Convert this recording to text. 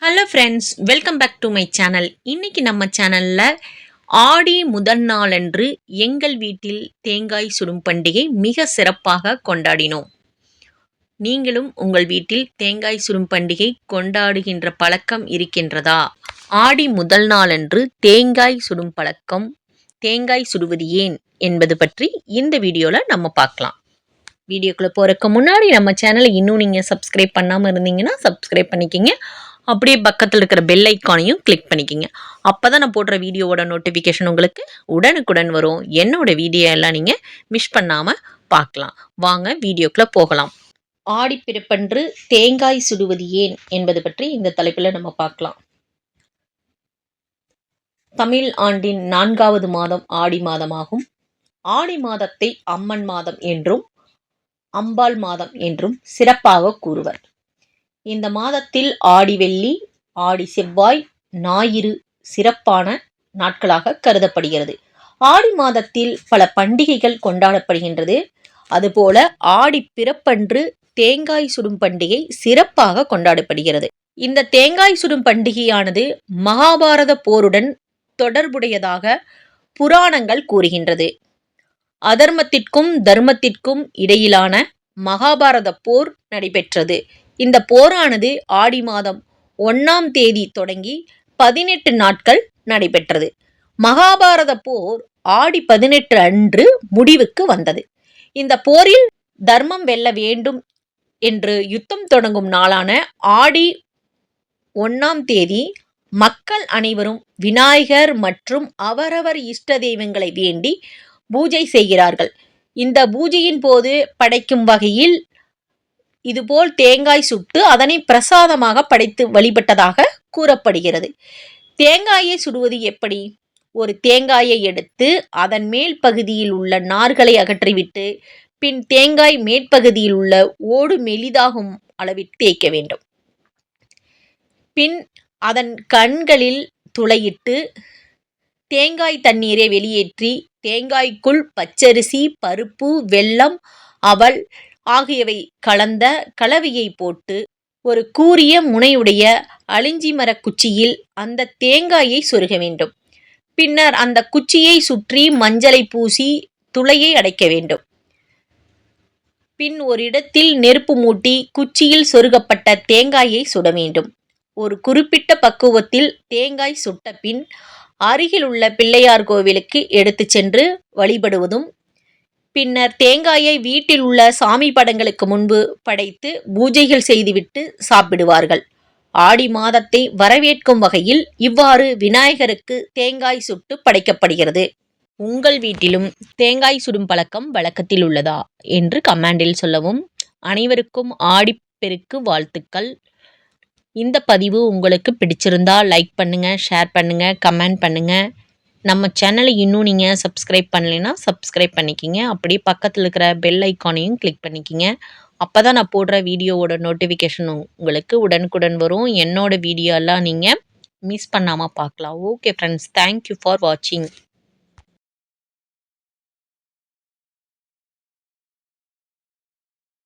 Hello friends, welcome back to my channel. இன்னைக்கு நம்ம சேனலில் ஆடி முதல் நாளன்று எங்கள் வீட்டில் தேங்காய் சுடும் பண்டிகை மிக சிறப்பாக கொண்டாடினோம். நீங்களும் உங்கள் வீட்டில் தேங்காய் சுடும் பண்டிகை கொண்டாடுகின்ற பழக்கம் இருக்கின்றதா? ஆடி முதல் நாளன்று தேங்காய் சுடும் பழக்கம், தேங்காய் சுடுவது ஏன் என்பது பற்றி இந்த வீடியோவில் நம்ம பார்க்கலாம். வீடியோக்குள்ளே போகிறதுக்கு முன்னாடி நம்ம சேனலை இன்னும் நீங்கள் சப்ஸ்கிரைப் பண்ணாமல் இருந்தீங்கன்னா சப்ஸ்கிரைப் பண்ணிக்கிங்க. அப்படியே பக்கத்தில் இருக்கிற பெல் ஐக்கானையும் கிளிக் பண்ணிக்கிங்க. அப்போ தான் நான் போடுற வீடியோவோட நோட்டிஃபிகேஷன் உங்களுக்கு உடனுக்குடன் வரும். என்னோட வீடியோ எல்லாம் நீங்கள் மிஸ் பண்ணாமல் பார்க்கலாம். வாங்க வீடியோக்குள்ளே போகலாம். ஆடிப்பிறப்பன்று தேங்காய் சுடுவது ஏன் என்பது பற்றி இந்த தலைப்பில் நம்ம பார்க்கலாம். தமிழ் ஆண்டின் 4வது மாதம் ஆடி மாதமாகும். ஆடி மாதத்தை அம்மன் மாதம் என்றும் அம்பாள் மாதம் என்றும் சிறப்பாக கூறுவர். இந்த மாதத்தில் ஆடி வெள்ளி, ஆடி செவ்வாய், ஞாயிறு சிறப்பான நாட்களாக கருதப்படுகிறது. ஆடி மாதத்தில் பல பண்டிகைகள் கொண்டாடப்படுகின்றது. அதுபோல ஆடி பிறப்பன்று தேங்காய் சுடும் பண்டிகை சிறப்பாக கொண்டாடப்படுகிறது. இந்த தேங்காய் சுடும் பண்டிகையானது மகாபாரத போருடன் தொடர்புடையதாக புராணங்கள் கூறுகின்றது. அதர்மத்திற்கும் தர்மத்திற்கும் இடையிலான மகாபாரத போர் நடைபெற்றது. இந்த போரானது ஆடி மாதம் 1ஆம் தேதி தொடங்கி 18 நாட்கள் நடைபெற்றது. மகாபாரத போர் ஆடி 18 அன்று முடிவுக்கு வந்தது. இந்த போரில் தர்மம் வெல்ல வேண்டும் என்று யுத்தம் தொடங்கும் நாளான ஆடி 1ஆம் தேதி மக்கள் அனைவரும் விநாயகர் மற்றும் அவரவர் இஷ்ட தெய்வங்களை வேண்டி பூஜை செய்கிறார்கள். இந்த பூஜையின் போது படைக்கும் வகையில் இதுபோல் தேங்காய் சுட்டு அதனை பிரசாதமாக படைத்து வழிபட்டதாக கூறப்படுகிறது. தேங்காயை சுடுவது எப்படி? ஒரு தேங்காயை எடுத்து அதன் மேல் பகுதியில் உள்ள நார்களை அகற்றிவிட்டு பின் தேங்காய் மேற்பகுதியில் உள்ள ஓடு மெலிதாகும் அளவிற்கு தேய்க்க வேண்டும். பின் அதன் கண்களில் துளையிட்டு தேங்காய் தண்ணீரை வெளியேற்றி தேங்காய்க்குள் பச்சரிசி, பருப்பு, வெல்லம், அவல் ஆகியவை கலந்த கலவையை போட்டு ஒரு கூரிய முனையுடைய அழிஞ்சி மர குச்சியில் அந்த தேங்காயை சொருக வேண்டும். பின்னர் அந்த குச்சியை சுற்றி மஞ்சளை பூசி துளையை அடைக்க வேண்டும். பின் ஒரு இடத்தில் நெருப்பு மூட்டி குச்சியில் சொருகப்பட்ட தேங்காயை சுட வேண்டும். ஒரு குறிப்பிட்ட பக்குவத்தில் தேங்காய் சுட்ட பின் அருகில் உள்ள பிள்ளையார் கோவிலுக்கு எடுத்து சென்று வழிபடுவதும், பின்னர் தேங்காயை வீட்டில் உள்ள சாமி படங்களுக்கு முன்பு படைத்து பூஜைகள் செய்துவிட்டு சாப்பிடுவார்கள். ஆடி மாதத்தை வரவேற்கும் வகையில் இவ்வாறு விநாயகருக்கு தேங்காய் சுட்டு படைக்கப்படுகிறது. உங்கள் வீட்டிலும் தேங்காய் சுடும் பழக்கம் வழக்கத்தில் உள்ளதா என்று கமெண்டில் சொல்லவும். அனைவருக்கும் ஆடிப்பெருக்கு வாழ்த்துக்கள். இந்த பதிவு உங்களுக்கு பிடிச்சிருந்தா லைக் பண்ணுங்கள், ஷேர் பண்ணுங்கள், கமெண்ட் பண்ணுங்கள். நம்ம சேனலை இன்னும் நீங்கள் சப்ஸ்கிரைப் பண்ணலைன்னா சப்ஸ்கிரைப் பண்ணிக்கிங்க. அப்படியே பக்கத்தில் இருக்கிற பெல் ஐக்கானையும் கிளிக் பண்ணிக்கிங்க. அப்போ தான் நான் போடுற வீடியோவோட நோட்டிஃபிகேஷன் உங்களுக்கு உடனுக்குடன் வரும். என்னோட வீடியோலாம் நீங்கள் மிஸ் பண்ணாமல் பார்க்கலாம். ஓகே ஃப்ரெண்ட்ஸ், தேங்க்யூ ஃபார் வாட்சிங்.